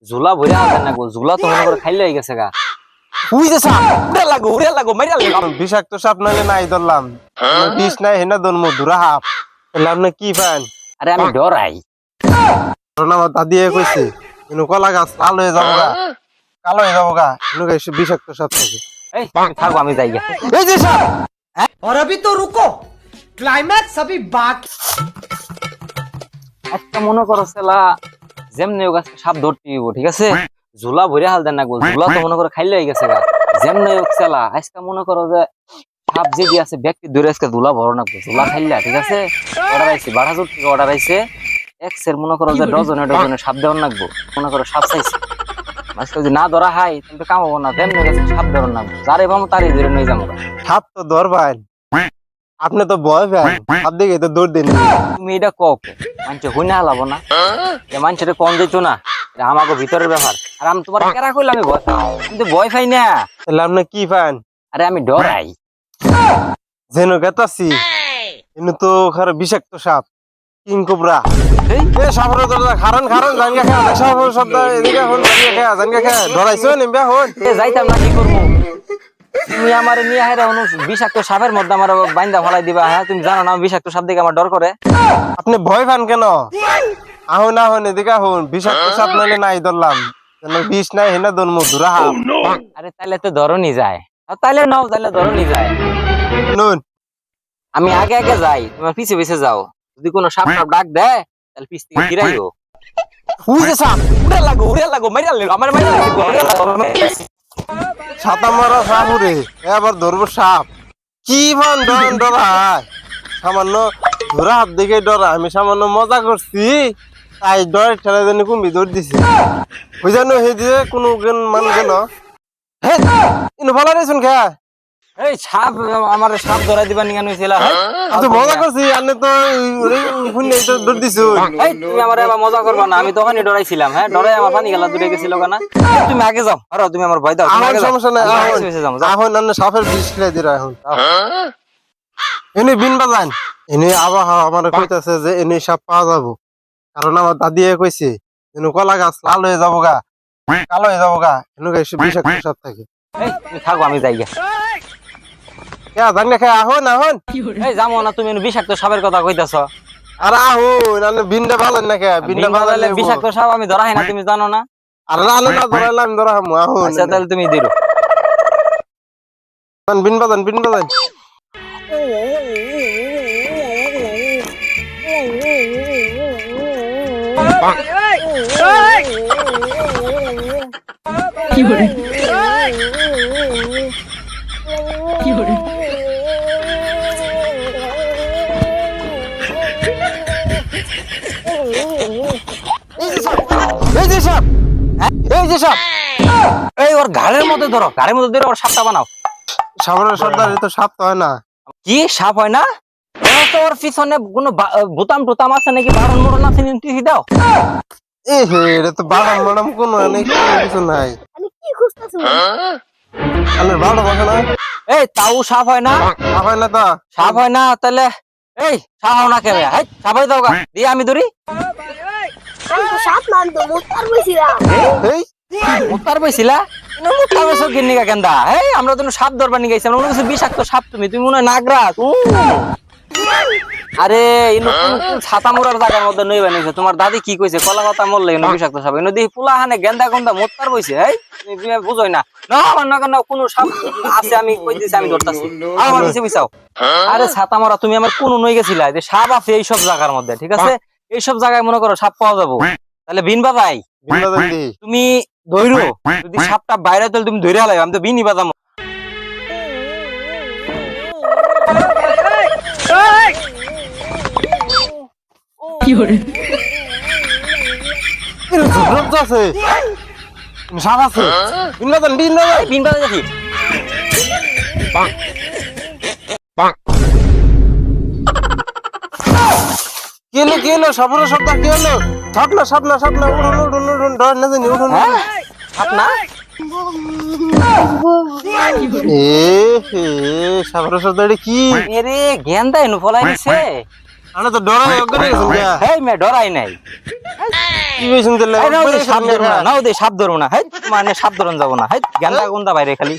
ঝুলা ভরে হাতে না গো, ঝুলা তো মনে করে খাইলে হয়ে গেছে গা। উই যে সাপ, উড়ে লাগো মাইরা লাগো। বিষাক্ত সাপ নাইলে নাই ধরলাম, বিষ নাই হেনা ধরমু ধুরা হাপ এলাম না কি পান। আরে আমি ডরাই। আমার দাদি কইছে কিন্তু কলা গাছ লাল হয়ে যাবো গা, কালো হয়ে যাবো গা, বিষাক্ত সাপ থাকে। এই তুমি থাকো, আমি যাই গা। এই যে সাপ, और अभी तो रुको, क्लाइमैक्स अभी बाकी। একটা মনে করো সেলা যেমনি হোক আজকে সাপ ধরতে হইব, ঠিক আছে? ঝুলা ভরে হাল দেন না গো, ঝুলা তো মনে করো খাইলে হয়ে গেছে গা। যেমনি হোক সেলা আজকে মনে করো যে সাপ যে দিয়ে আছে ব্যক্তি ধরে আজকে ঝুলা ভরো না গো, ঝুলা খাইলা, ঠিক আছে? অর্ডার আইছে বাড়াজোর থেকে, অর্ডার আইছে এক্সের মনে করো যে ডজনে ডজনে সাপ দেওয়ার নাগবো। মনে করো সাপ চাইছে আজকে যদি না ধরা হয় তাহলে তো কামাবো না। যেমনি হোক আজকে সাপ ধরো নাগবো, যারে পাবো তারই ধরে নিয়ে যাবো। সাপ তো ধরবেন, আপনি তো ভয় পান, সাপ দিকে তো দৌড় দিন। তুমি এটা কক মানুষে হইনা হালাবো না, যে মানুষের কম যেত না, এটা আমাকে ভিতরের ব্যাপার। আর আমি তোমার কেরা কইলে আমি ভয় পাই, কিন্তু ভয় পাই না। তাহলে আপনি কি পান? আরে আমি ডরাই। যেন গেতাছি কিন্তু তো খারাপ বিষাক্ত সাপ, কিং কোবরা। এই সাপের দরজা খারন খারন জানগা খা, সাপের শব্দ এদিকে হন জানগা খা, জানগা খা ডরাইছো নিম্বা হন। যাইতাম না, কি করবো? তুমি আমার নিয়ে হাইরা বিষাক্ত সাপের মধ্যে আমার বাইন্দা ফলাই দিবা। হ্যাঁ তুমি জানো না বিষাক্ত সাপ দেখে আমার ডর করে। আপনি ভয় পান কেন? আহুন আহুন এদিকে আহুন, বিষাক্ত সাপ নাইলে নাই ধরলাম, বিষ নাই হেনা ধরমু ধুরা হাপ। আরে তাইলে তো ধরনই যায়, তাইলে নাও, তাইলে ধরনই যায়। নুন আমি আগে আগে যাই, তোমার পিছে পিছে যাও। যদি কোনো সাপ সাপ ডাক দেয় তাহলে পিছ থেকে গিরাইও। উই যে সাপ, উড়ে লাগো মাইরা লাগো, আমার মাইরা লাগো। ছাতা মারা সাপ উড়ে এবার ধরবো সাপ, কি ভান ডর ডরায়, সামান্য ধরা হাত দেখে ডরা। আমি সামান্য মজা করছি, তাই ডর ঠেলা জানি কুম্ভি দৌড় দিছি। ওই জানো হে দিয়ে কোনো মান গেল হে ইনো ভালো রেছুন খা। এই সাপ, আমার সাপ ধরাই দিবা নিয়ে আনিছিল। আমি তো মজা করছি, আপনি তো শুনে তো দৌড় দিছো। এই তুমি আমার এবার মজা করবা না, আমি তখনই ডরাইছিলাম। হ্যাঁ ডরাই আমার পানি গেলা দূরে গেছিল কেনা। তুমি আগে যাও, আরো তুমি আমার ভয় দাও। তুমি আমার আগে যাও, সমস্যা নাই, আমি পিছে পিছে যাবো, যাও। এখন আপনি সাপের বিষ খেলে দিরা এখন এনে বিন বাজান। এনে আবহাওয়া আমার কইতাছে যে এনে সাপ পাওয়া যাবো, কারণ আমার দাদি কইছে এনে কলা গাছ লাল হয়ে যাবো গা, কালো হয়ে যাবো গা, এনে বিষাক্ত সাপ থাকে। এই তুমি থাকো, আমি যাই গে। জানি খাই আহুন আহুন। এই যাবো না, তুমি বিষাক্ত সাপের কথা কইতাছ। আর আহুন আপনি বিনটা ভালেন না খেয়ে, বিনটা ভালো বিষাক্ত সাপ আমি ধরা হয় না, তুমি জানো না? আর আলো না ধরাইলাম ধরা হামু আহুন। আচ্ছা তাহলে তুমি দিরো। বিন বাজান বিন বাজান। এই যে সাপ, এই যে সাপ, এই ওর ঘাড়ের মধ্যে ধরো, ঘাড়ের মধ্যে ধরে ওর সাপটা বানাও। সামনের সর্দার তো সাপ তো হয় না। কি সাপ হয় না? ওর পিছনে কোনো বোতাম টোতাম আছে নাকি, বারণ মোড়ন আছে নাকি, দাও। এ হে এটা তো বাদাম বাদাম কোনো কিছু নাই। আমি কি খুঁজতেছি? আপনার ভালো বসে না? এই তাও সাপ হয় না? সাপ হয় না তো? সাপ হয় না তাহলে এই সাপ হও না কেন? এই সাপ হয়ে দাও গা, দিয়ে আমি ধরি। আমি তো সাপ মান তো মুস্তার বইছিলাম। এই মুক্তার বইছিলা? মুক্তার বইছো কিন্নিকা কেন্দা? এই আমরা তো সাপ ধরবার নিয়ে গেছি, আমরা মনে করছি বিষাক্ত সাপ। তুমি মনে হয় নাগরাজ। আরে ইনো কোন ছাতা মোড়ার জায়গার মধ্যে নই বানিয়েছে। তোমার দাদি কি কইছে, কলা পাতা মরলে ইনো বিষাক্ত সাপ। ইনো দেখি পোলা হানে গেন্দা গন্দা মুক্তার বইছে। এই তুমি বুঝোই না? না আমার না কোন সাপ আছে, আমি কই দিছি আমি ধরতাছি। আমার পিছে পিছাও। আরে ছাতা মোড়া, তুমি আমার কোন নই গেছিলা যে সাপ আছে এই সব জায়গার মধ্যে, ঠিক আছে? এই সব জায়গায় মনে করো সাপ পাওয়া যাবো। তাহলে বিন বাজাই, বিন বাজান দি। তুমি ধইরো, যদি সাপটা বাইরে তাহলে তুমি ধইরা হালাই, আমি তো বিনি বাজামো। এর জরব আছে। সাপ আছে। বিন বাজান বিন বাজান। বিন বাজাই দেখি। কি হলো সাপের শব্দ কি হলো? সাপ না উড়ুন উড়ুন উড়ুন ডর না জানি উড়ুন। হ্যাঁ সাপ না? এ হে সাপের শব্দ এটা কি? এরে গেন্দা এনু ফলাই দিছে। আরে তো ডরাই অজ্ঞান হয়ে গেছেন গা। হেই মে ডরাই নাই কি কইছেন তাহলে? এই নাও দে সাপ ধরবো না নাও দে সাপ ধরবো না হেই মানে সাপ ধরন যাবো না হেই গেন্দা গুন্দা বাইরে খালি